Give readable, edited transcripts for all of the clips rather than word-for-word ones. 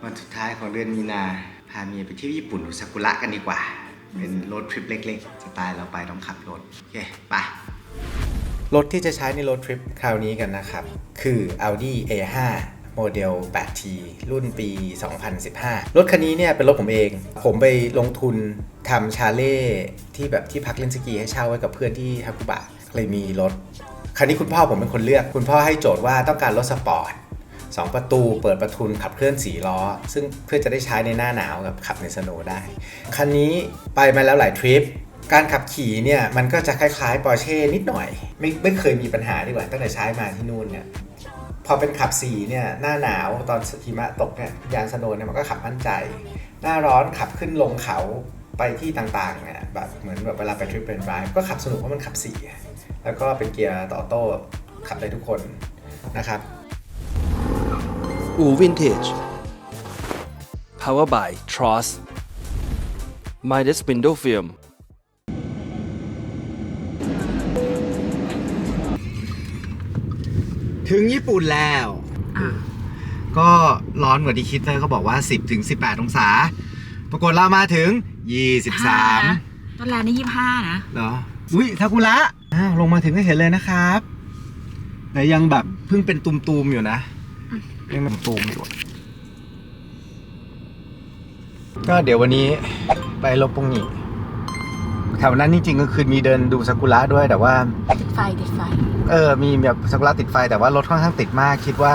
วันสุดท้ายของเดือนมีนาพาเมียไปเที่ยวญี่ปุ่นดูซากุระกันดีกว่าเป็นโรดทริปเล็กๆสไตล์เราไปต้องขับรถโอเคไปรถที่จะใช้ในโรดทริปคราวนี้กันนะครับคือ Audi A5 โมเดล 8T รุ่นปี 2015 รถคันนี้เนี่ยเป็นรถผมเองผมไปลงทุนทำชาเล่ที่แบบที่พักเล่นสกีให้เช่าไว้กับเพื่อนที่ฮากุบะเลยมีรถคันนี้คุณพ่อผมเป็นคนเลือกคุณพ่อให้โจทย์ว่าต้องการรถสปอร์ต2 ประตูเปิดประทุนขับเคลื่อน4 ล้อซึ่งเพื่อจะได้ใช้ในหน้าหนาวกับขับในสโนว์ได้คันนี้ไปมาแล้วหลายทริปการขับขี่เนี่ยมันก็จะคล้ายๆ Porsche นิดหน่อยไม่เคยมีปัญหาดีกว่าตั้งแต่ใช้มาที่นู่นเนี่ยพอเป็นขับ4เนี่ยหน้าหนาวตอนหิมะตกเนี่ยยางสโนว์เนี่ยมันก็ขับมั่นใจหน้าร้อนขับขึ้นลงเขาไปที่ต่างๆเนี่ยแบบเหมือนแบบเวลาไปทริปเป็นไดรฟ์ก็ขับสนุกเพราะมันขับ4แล้วก็เป็นเกียร์ออโต้ขับได้ทุกคนนะครับอู่วินเทจ Power by Tross Midas Window Film ถึงญี่ปุ่นแล้วก็ร้อนกว่าที่คิดเลยเขาบอกว่า 10-18 องศาปรากฏเรามาถึง 23ตอนแรกนี่25นะเหรออุ้ยซากุระลงมาถึงก็เห็นเลยนะครับแต่ยังแบบเพิ่งเป็นตุ่มๆอยู่นะยังเป็นตุ่มอยู่ก็เดี๋ยววันนี้ไปลบปงหงิแถวนั้นจริงๆก็คือมีเดินดูซากุระด้วยแต่ว่าติดไฟมีแบบซากุระติดไฟแต่ว่ารถค่อนข้างติดมากคิดว่า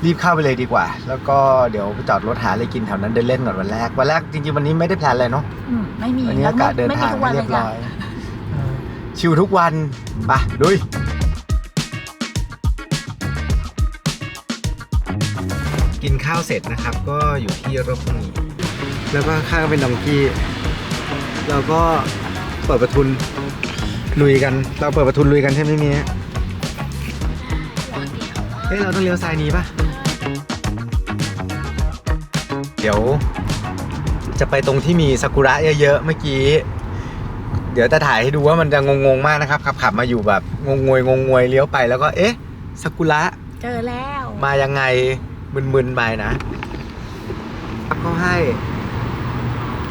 รีบเข้าไปเลยดีกว่าแล้วก็เดี๋ยวไปจอดรถหาอะไรกินแถวนั้นเดินเล่นก่อนวันแรกจริงๆวันนี้ไม่ได้แพลนอะไรเนาะไม่มีวันนี้อากาศเดินทางเรียบร้อยชิลทุกวันไปลุยกินข้าวเสร็จนะครับก็อยู่ที่รถปงหงิแล้วก็ข้างเป็นดองกี้เราก็เปิดประทุนลุยกันเราเปิดประทุนลุยกันใช่ไหมเมียเราต้องเลี้ยวซ้ายนี้ป่ะเดี๋ยวจะไปตรงที่มีซากุระเยอะๆเมื่อกี้เดี๋ยวจะถ่ายให้ดูว่ามันจะงงๆมากนะครับขับมาอยู่แบบงงวยเลี้ยวไปแล้วก็เอ๊ะซากุระเจอแล้วมายังไงมึนๆไปนะเขาให้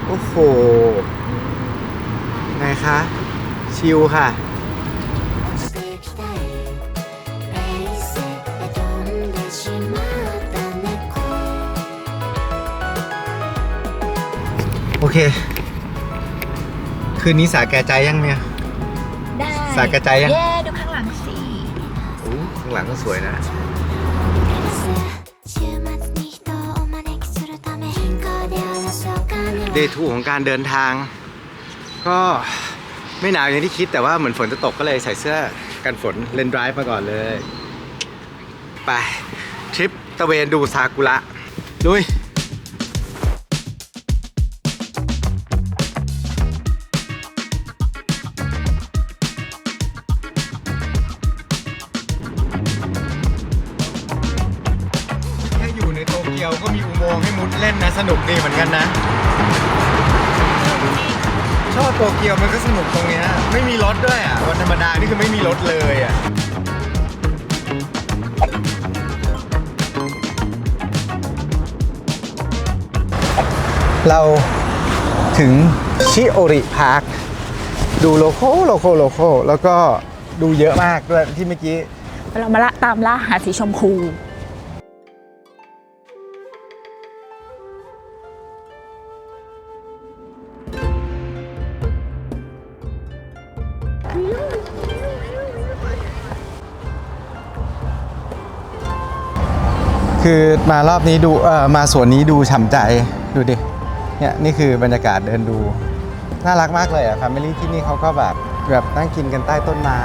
โอ้โหไงคะชิลค่ะโอเคคืนนี้สาแก่ใจยังเนี่ยได้สาแก่ใจยังดูข้างหลังสิข้างหลังก็สวยนะเดย์ทูของการเดินทางก็ไม่หนาวอย่างที่คิดแต่ว่าเหมือนฝนจะตกก็เลยใส่เสื้อกันฝนเลนไดรฟ์มาก่อนเลยไปทริปตะเวนดูซากุระลุยแค่อยู่ในโตเกียวก็มีอุโมงค์ให้มุดเล่นนะสนุกดีเหมือนกันนะชอบโตเกียวมันก็สนุกตรงเนี้ยไม่มีรถด้วยอ่ะวันธรรมดานี่คือไม่มีรถเลยอ่ะเราถึงชิโอริพาร์คดูโลโก้แล้วก็ดูเยอะมากด้วยที่เมื่อกี้เรามาตามล่าหาสีชมพูคือมารอบนี้ดูมาสวนนี้ดูฉ่ำใจดูดิเนี่ยนี่คือบรรยากาศเดินดูน่ารักมากเลยอ่ะแฟมิลี่ที่นี่เขาก็แบบนั่งกินกันใต้ต้นไม้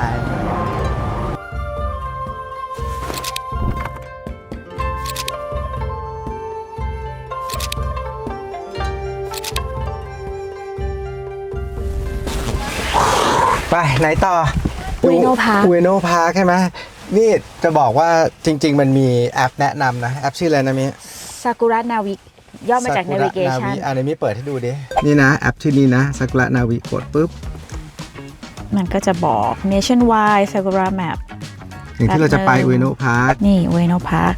ไปไหนต่ออุเอโนพาร์คใช่ไหมนี่จะบอกว่าจริงๆมันมีแอปแนะนำนะแอปชื่ออะไรนะมิซากุระนาวิย่อมาจาก navigation อันนี้เปิดให้ดูดินี่นะแอปชื่อนี้นะซากุระนาวิกดปุ๊บมันก็จะบอก nationwide Sakura map อย่างที่เราจะไปอุเอโนะพาร์คนี่อุเอโนะพาร์ค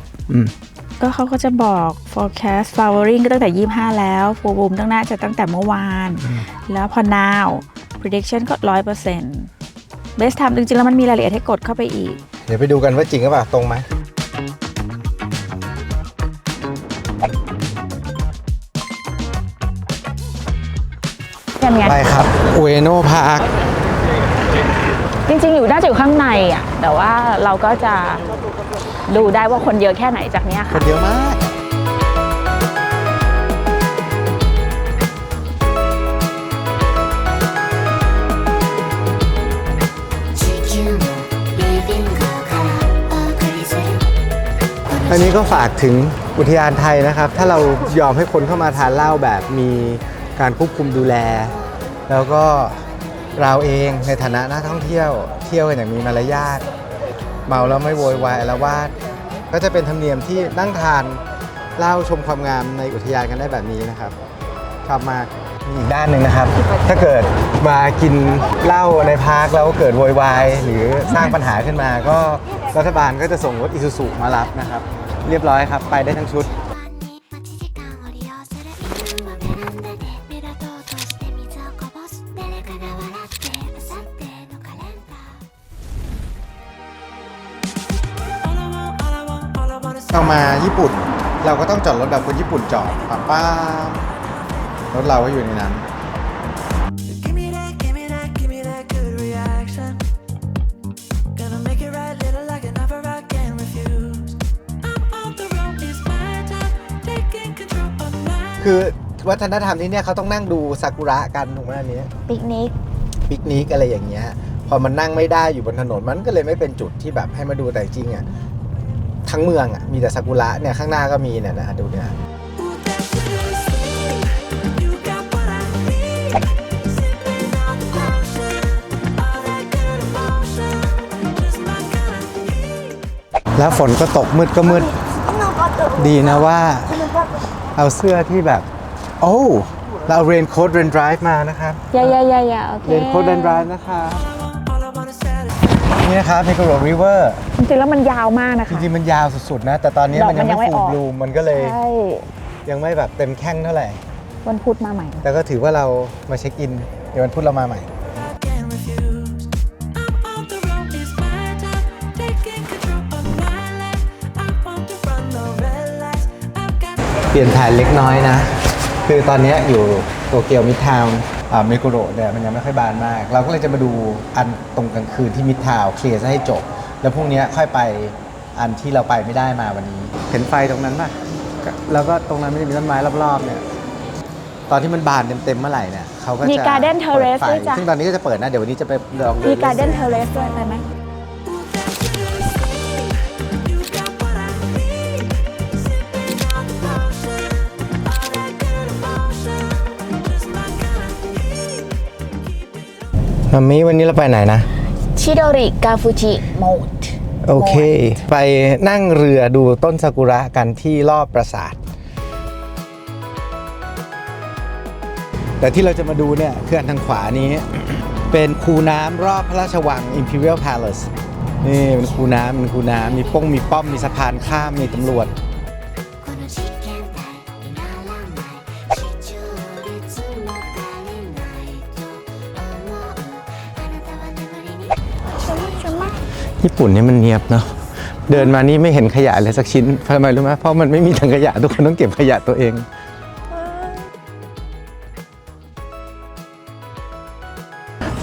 ก็เขาก็จะบอก forecast flowering ก็ตั้งแต่ 25 แล้ว full bloom ตั้งแต่เมื่อวาน แล้วพอ now prediction ก็ 100% best time จริงๆ แล้วมันมีรายละเอียดให้กดเข้าไปอีก เดี๋ยวไปดูกันว่าจริงหรือเปล่าตรงไหมไปครับอุเอโนพาร์ค จริงๆ น่าจะอยู่ข้างในอ่ะ แต่ว่าเราก็จะดูได้ว่าคนเยอะแค่ไหนจากเนี้ย ค ค่ะ นเยอะมาก อันนี้ก็ฝากถึงอุทยานไทยนะครับ ถ้าเรายอมให้คนเข้ามาทานเหล้าแบบมีการควบคุมดูแล แล้วก็เราเองในฐานะนักท่องเที่ยวกันอย่างมีมารยาทเมาแล้วไม่โวยวายอาละวาดก็จะเป็นธรรมเนียมที่นั่งทานเหล้าชมความงามในอุทยานกันได้แบบนี้นะครับชอบมากมีอีกด้านหนึ่งนะครับ ถ้าเกิดมากินเหล้าในพาร์คแล้วเกิดโวยวายหรือสร้างปัญหาขึ้นมาก็รัฐบาลก็จะส่งรถอิซูซุมารับนะครับเรียบร้อยครับไปได้ทั้งชุดเรามาญี่ปุ่นเราก็ต้องจอดรถแบบคนญี่ปุ่นจอดป้ารถเราก็อยู่ในนั้นคือวัฒนธรรมที่เนี่ยเขาต้องนั่งดูซากุระกันถูกไหมอันนี้ ปิกนิก อะไรอย่างเงี้ยพอมันนั่งไม่ได้อยู่บนถนนมันก็เลยไม่เป็นจุดที่แบบให้มาดูแต่จริงอ่ะทั้งเมืองอ่ะมีแต่ซากุระเนี่ยข้างหน้าก็มีเนี่ยนะดูเนี่ยแล้วฝนก็ตกมืดก็มืดดีนะว่าเอาเสื้อที่แบบโอ้เราเรนโค้ทเรนดรายมานะครับอย่าโอเค เรนโค้ทเรนดรายนะครับนี่นะครับเมโกโรริเวอร์จริงๆแล้วมันยาวมากนะ จ คะ ริงๆมันยาวสุดๆนะแต่ตอนนี้มันยังไม่ฟูลบลูมมันก็เลย ใช่ ยังไม่แบบเต็มแข้งเท่าไหร่ วันพุธมาใหม่ แต่ก็ถือว่าเรามาเช็คอินเดี๋ยววันพุธเรามาใหม่เปลี่ยนแผนเล็กน้อยนะคือตอนนี้อยู่โตเกียวมิดทาวน์เมโกโรเนี่ยมันยังไม่ค่อยบานมากเราก็เลยจะมาดูอันตรงกลางคืนที่มิดทาวน์เคลียร์ให้จบแล้วพรุ่งนี้ค่อยไปอันที่เราไปไม่ได้มาวันนี้เห็นไฟตรงนั้นป่ะแล้วก็ตรงนั้นไม่ได้มีต้นไม้รอบๆเนี่ยตอนที่มันบานเต็มๆเมื่อไหร่เนี่ยเขาก็จะมีการ์เด้นเทอร์เรสด้วยจ้ะซึ่งตอนนี้ก็จะเปิดนะเดี๋ยววันนี้จะไปลองดูมีการ์เด้นเทอร์เรสด้วยไปไหมมัมมี่วันนี้เราไปไหนนะชิโดริกาฟูจิโมดโอเคไปนั่งเรือดูต้นซากุระกันที่รอบปราสาทแต่ที่เราจะมาดูเนี่ยคืออันทางขวานี้ เป็นคูน้ำรอบพระราชวัง Imperial Palace นี่เป็นคูน้ำมีป้อมมีสะพานข้ามมีตำรวจญี่ปุ่นนี่มันเนียบเนาะเดินมานี่ไม่เห็นขยะเลยสักชิ้นทำไมรู้ไหมเพราะมันไม่มีถังขยะทุกคนต้องเก็บขยะตัวเอง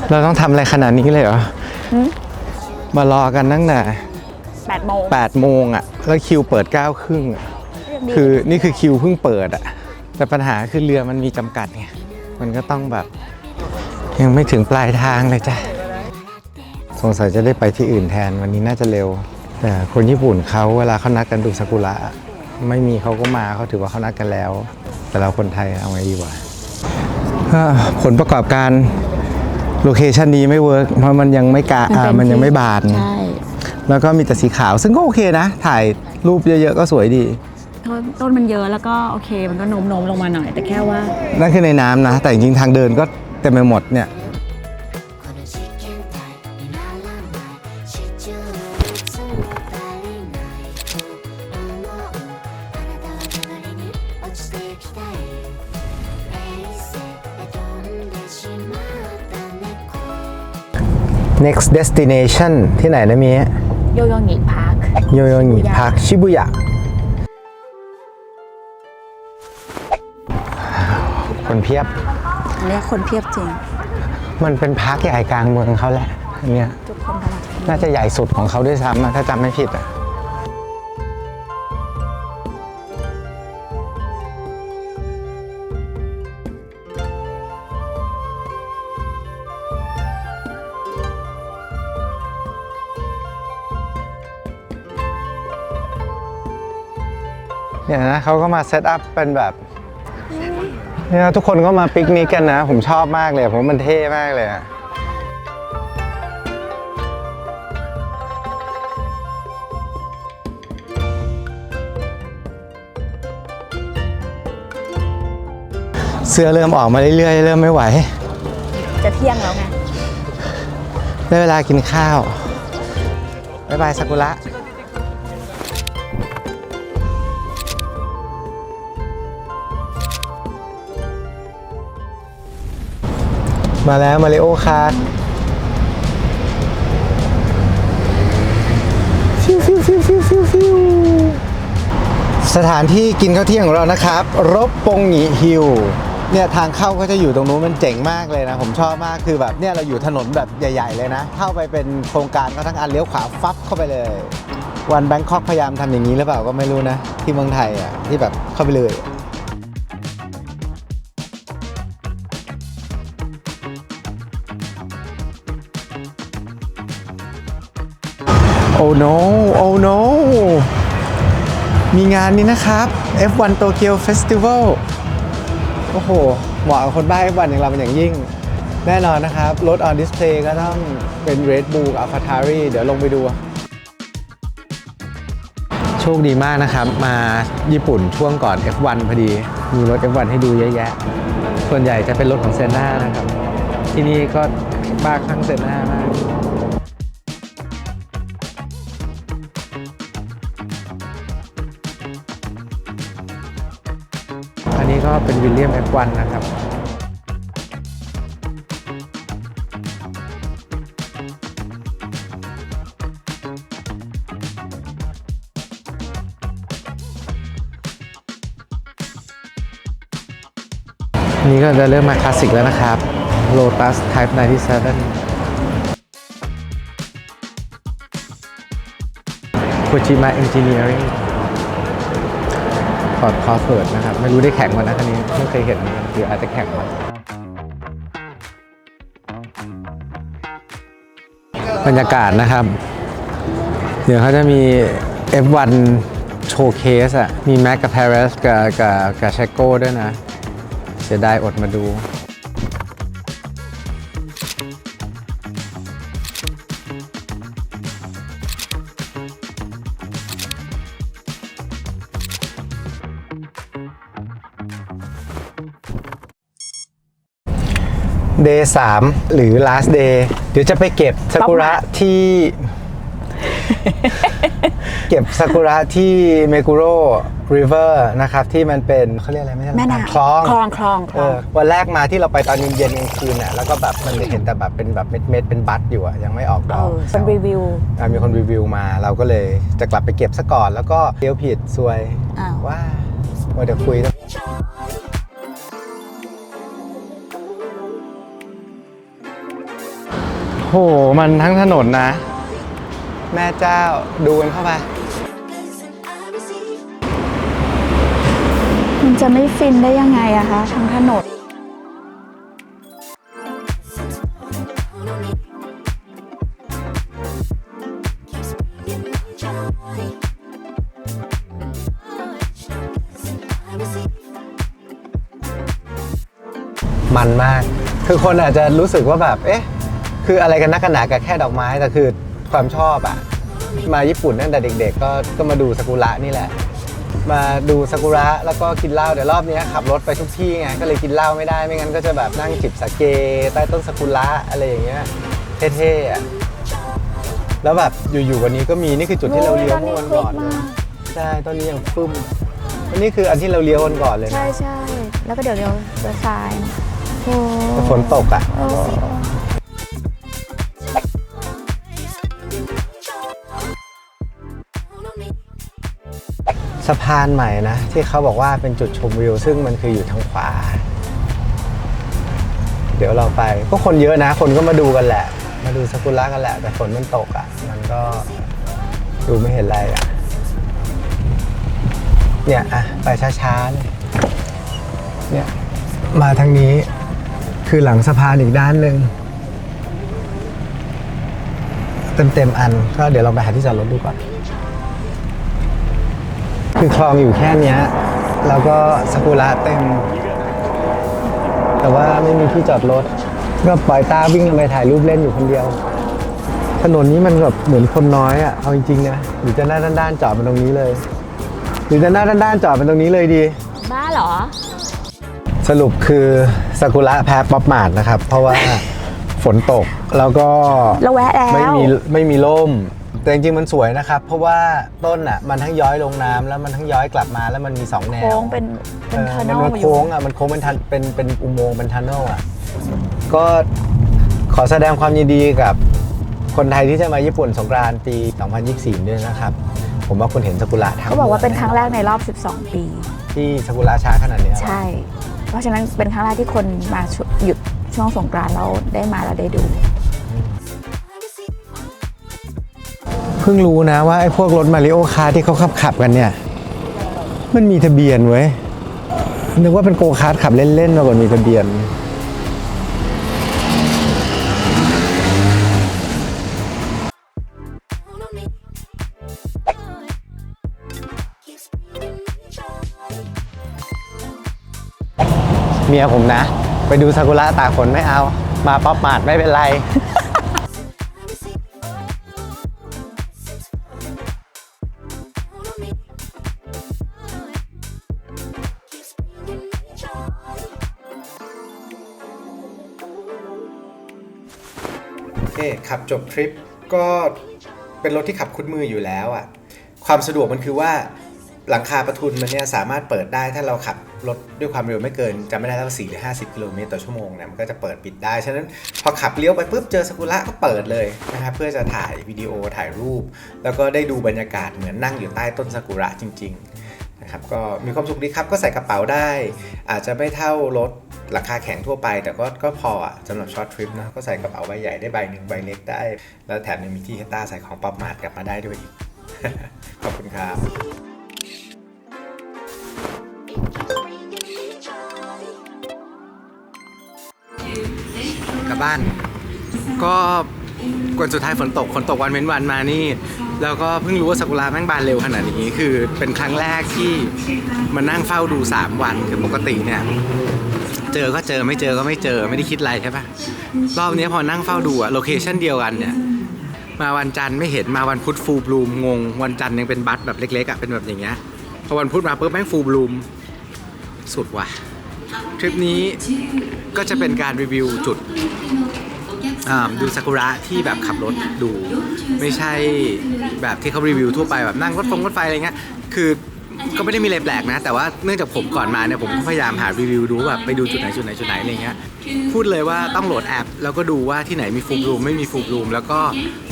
เราต้องทำอะไรขนาดนี้เลยเหรอมารอกันตั้งแต่8 โมงอ่ะแล้วคิวเปิด 9 ครึ่งอ่ะคือนี่คือคิวเพิ่งเปิดอ่ะแต่ปัญหาคือเรือมันมีจำกัดไงมันก็ต้องแบบยังไม่ถึงปลายทางเลยจ้ะสงสัยจะได้ไปที่อื่นแทนวันนี้น่าจะเร็วแต่คนญี่ปุ่นเขาเวลาเขานัดกันดูซากุระไม่มีเขาก็มาเขาถือว่าเขานัดกันแล้วแต่เราคนไทยเอาไงดีวะผลประกอบการโลเคชันนี้ไม่เวิร์กเพราะมันยังไม่มันยังไม่บานแล้วก็มีแต่สีขาวซึ่งก็โอเคนะถ่ายรูปเยอะๆก็สวยดีต้นมันเยอะแล้วก็โอเคมันก็โน้มลงมาหน่อยแต่แค่ว่านั่นคือในน้ำนะแต่จริงๆทางเดินก็เต็มไปหมดเนี่ย北へ冷静へ飛んでしまった猫 next destination ที่ไหนนะเมีย โยโยงิพาร์ค โยโยงิพาร์คชิบุยะคนเพียบ อันนี้คนเพียบจริง มันเป็นพาร์คใหญ่กลางเมืองเขาแหละอันเนี้ย ทุกคนกำลัง น่าจะใหญ่สุดของเขาด้วยซ้ำอะถ้าจำไม่ผิดอ่ะเนี่ยนะเขาก็มาเซตอัพเป็นแบบเนี่ยทุกคนก็มาปิกนิกกันนะ ผมชอบมากเลยผมมันเท่มากเลยอะเสื้อเริ่มออกมาเรื่อยๆเริ่มไม่ไหว จะเที่ยงแล้วไง ได้เวลากินข้าว บ๊ายบายซากุระ มาแล้วมาริโอคาร์ทสถานที่กินข้าวเที่ยงของเรานะครับ รบปงหงีฮิลเนี่ยทางเข้าก็จะอยู่ตรงนู้นมันเจ๋งมากเลยนะ ผมชอบมากคือแบบเนี่ยเราอยู่ถนนแบบใหญ่ๆเลยนะ เข้าไปเป็นโครงการก็ทั้งอันเลี้ยวขวาฟับเข้าไปเลย วันแบงคอกพยายามทำอย่างนี้หรือเปล่าก็ไม่รู้นะ ที่เมืองไทยอ่ะที่แบบเข้าไปเลย โอ้ no โอ้ no มีงานนี้นะครับ F1 Tokyo Festival โอ้โห เหมาะกับคนบ้า F1 อย่างเราเป็นอย่างยิ่ง แน่นอนนะครับ รถ on display ก็ต้องเป็น Red Bull กับ AlphaTauri เดี๋ยวลงไปดู โชคดีมากนะครับ มาญี่ปุ่นช่วงก่อน F1 พอดี มีรถ F1 ให้ดูเยอะแยะ ส่วนใหญ่จะเป็นรถของเซนน่านะครับ ที่นี่ก็บ้าคลั่งเซนน่ามาก อันนี้ก็เป็นวิลเลียม F1 นะครับ นี่ก็จะเริ่มมาคลาสสิกแล้วนะครับ Lotus Type 97 Kojima Engineering พอร์ตคอสเวิร์ดนะครับ ไม่รู้ได้แข่งวันนะคันนี้ไม่เคยเห็นหรืออาจจะแข่งมาบรรยากาศนะครับ เดี๋ยวเขาจะมี F1 โชว์เคสอ่ะ มีแม็กกับ Perez กับเชโก้ด้วยนะ เสียดายอดมาดู Day 3 หรือ last day เดี๋ยวจะไปเก็บซากุระที่ เก็บซากุระที่เมกุโร่ River นะครับ ที่มันเป็นเขาเรียกอะไรไม่ใช่ แม่น้ำ คลอง คลอง วันแรกมาที่เราไปตอนเย็นๆกลางคืนน่ะแล้วก็แบบมันเห็นแต่แบบเป็นแบบเม็ดๆเป็นบัตอยู่อะยังไม่ออกดอก คนรีวิว มีคนรีวิวมาเราก็เลยจะกลับไปเก็บซะก่อนแล้วก็เลี้ยวผิดซวย อ้าว ว่าเดี๋ยวคุยแล้วโหมันทั้งถนนนะ แม่เจ้าดูกันเข้าไป มันจะไม่ฟินได้ยังไงอะคะทั้งถนน มันมาก คือคนอาจจะรู้สึกว่าแบบ เอ๊ะ คืออะไรกันนักกันหนากับแค่ดอกไม้ แต่คือความชอบอะมาญี่ปุ่นตั้งแต่เด็กๆ ก็มาดูซากุระนี่แหละ มาดูซากุระแล้วก็กินเหล้าเดี๋ยวรอบนี้ขับรถไปทุกที่ไง ก็เลยกินเหล้าไม่ได้ ไม่งั้นก็จะแบบนั่งจิบสาเกใต้ต้นซากุระอะไรอย่างเงี้ย เท่ๆอะแล้วแบบอยู่ๆวันนี้ก็มี นี่คือจุดที่เราเลี้ยวเมื่อวันก่อนเลยใช่ ต้นนี้ยังฟึ่ม อันนี้คืออันที่เราเลี้ยวกันก่อนเลยนะ ใช่ใช่แล้วก็เดี๋ยวซ้ายโอ้ แต่ฝนตกอ่ะ โอ้ สะพานใหม่นะ ที่เขาบอกว่าเป็นจุดชมวิว ซึ่งมันคืออยู่ทางขวา เดี๋ยวเราไปก็คนเยอะนะ คนก็มาดูกันแหละ มาดูซากุระกันแหละ แต่ฝนมันตกอ่ะ มันก็ดูไม่เห็นอะไรอ่ะ เนี่ยอ่ะไปช้าๆเลยเนี่ยมาทางนี้คือหลังสะพานอีกด้านหนึ่งเต็มอันก็เดี๋ยวเราไปหาที่จอดรถดูก่อน คือคลองอยู่แค่เนี้ยแล้วก็ซากุระเต็ม แต่ว่าไม่มีที่จอดรถก็ปล่อยตาวิ่งลงไปถ่ายรูปเล่นอยู่คนเดียว ถนนนี้มันแบบเหมือนคนน้อยอ่ะเอาจริงๆนะหรือจะหน้าด้านๆจอดมันตรงนี้เลย หรือจะหน้าด้านๆจอดมันตรงนี้เลยดี บ้าเหรอ สรุปคือซากุระแพ้ป๊อปมาร์ทนะครับ เพราะว่า ฝนตกแล้วก็ เราแวะแล้ว ไม่มีร่ม แต่จริงๆมันสวยนะครับ เพราะว่าต้นอ่ะมันทั้งย้อยลงน้ำแล้วมันทั้งย้อยกลับมาแล้วมันมี2แนว โค้งเป็นทันเนล มัน อยู่ โค้งอ่ะมันโค้งเป็นอุโมงค์เป็นทันเนลอ่ะก็ขอแสดงความยินดีกับคนไทยที่จะมาญี่ปุ่นสงกรานต์ปี 2024 ด้วยนะครับ ผมว่าคุณเห็นซากุระทั้ง เขาบอกว่าเป็นครั้งแรกในรอบ 12 ปี ที่ซากุระช้าขนาดเนี้ย ใช่ เพราะฉะนั้นเป็นครั้งแรกที่คนมาหยุดช่วงสงกรานต์เราได้มาแล้วได้ดู เพิ่งรู้นะว่าไอ้พวกรถมาริโอคาร์ที่เขาขับกันเนี่ยมันมีทะเบียนเว้ยนึกว่าเป็นโกคาร์ทขับเล่นๆมากกว่ามีทะเบียนเมียผมนะ ไปดูซากุระตากฝนไม่เอา มาป๊อปมาร์ทไม่เป็นไร โอเคขับจบทริปก็เป็นรถที่ขับคุ้นมืออยู่แล้วอ่ะความสะดวกมันคือว่าหลังคาประทุนมันเนี่ยสามารถเปิดได้ถ้าเราขับรถด้วยความเร็วไม่เกินจำไม่ได้แล้วว่า4 หรือ 50 กิโลเมตรต่อชั่วโมงเนี่ยมันก็จะเปิดปิดได้ฉะนั้นพอขับเลี้ยวไปปุ๊บเจอซากุระก็เปิดเลยนะครับเพื่อจะถ่ายวิดีโอถ่ายรูป แล้วก็ได้ดูบรรยากาศเหมือนนั่งอยู่ใต้ต้นซากุระจริงๆนะครับก็มีความสุขดีครับก็ใส่กระเป๋าได้อาจจะไม่เท่ารถราคาแข็งทั่วไปแต่ก็พอสำหรับช็อตทริปนะก็ใส่กระเป๋าใบใหญ่ได้ใบหนึ่งใบเล็กได้แล้วแถมยังมีที่ให้ต้าใส่ของป๊อปมาร์ทกลับมาได้ด้วยอีก ขอบคุณครับกลับบ้านก็วันสุดท้ายฝนตกวันเว้นวันมานี่แล้วก็เพิ่งรู้ว่าซากุระแม่งบานเร็วขนาดนี้คือเป็นครั้งแรกที่มานั่งเฝ้าดู3วันคือปกติเนี่ยเจอก็เจอไม่เจอก็ไม่เจอไม่ได้คิดอะไรใช่ปะรอบนี้พอนั่งเฝ้าดูอะโลเคชั่นเดียวกันเนี่ยมาวันจันทร์ไม่เห็นมาวันพุธฟูลบลูมงงวันจันทร์ยังเป็นบัสแบบเล็กๆอะเป็นแบบอย่างเงี้ยพอวันพุธมาปุ๊บแม่งฟูลบลูมสุดว่ะทริปนี้ก็จะเป็นการรีวิวจุดดูซากุระที่แบบขับรถดูไม่ใช่แบบที่เขารีวิวทั่วไปแบบนั่งรถไฟอะไรเงี้ยคือก็ไม่ได้มีอะไรแปลกนะแต่ว่าเนื่องจากผมก่อนมาเนี่ยผมก็พยายามหารีวิวดูแบบไปดูจุดไหนอะไรเงี้ยพูดเลยว่าต้องโหลดแอปแล้วก็ดูว่าที่ไหนมีฟูลบลูมไม่มีฟูลบลูมแล้วก็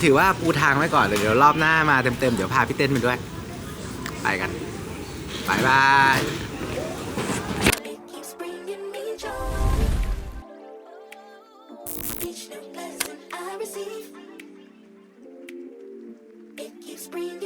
ถือว่าปูทางไว้ก่อนเลยเดี๋ยวรอบหน้ามาเต็มๆเดี๋ยวพาพี่เต้นไปด้วยไปกันบายบาย Each new blessing I receive, it keeps bringing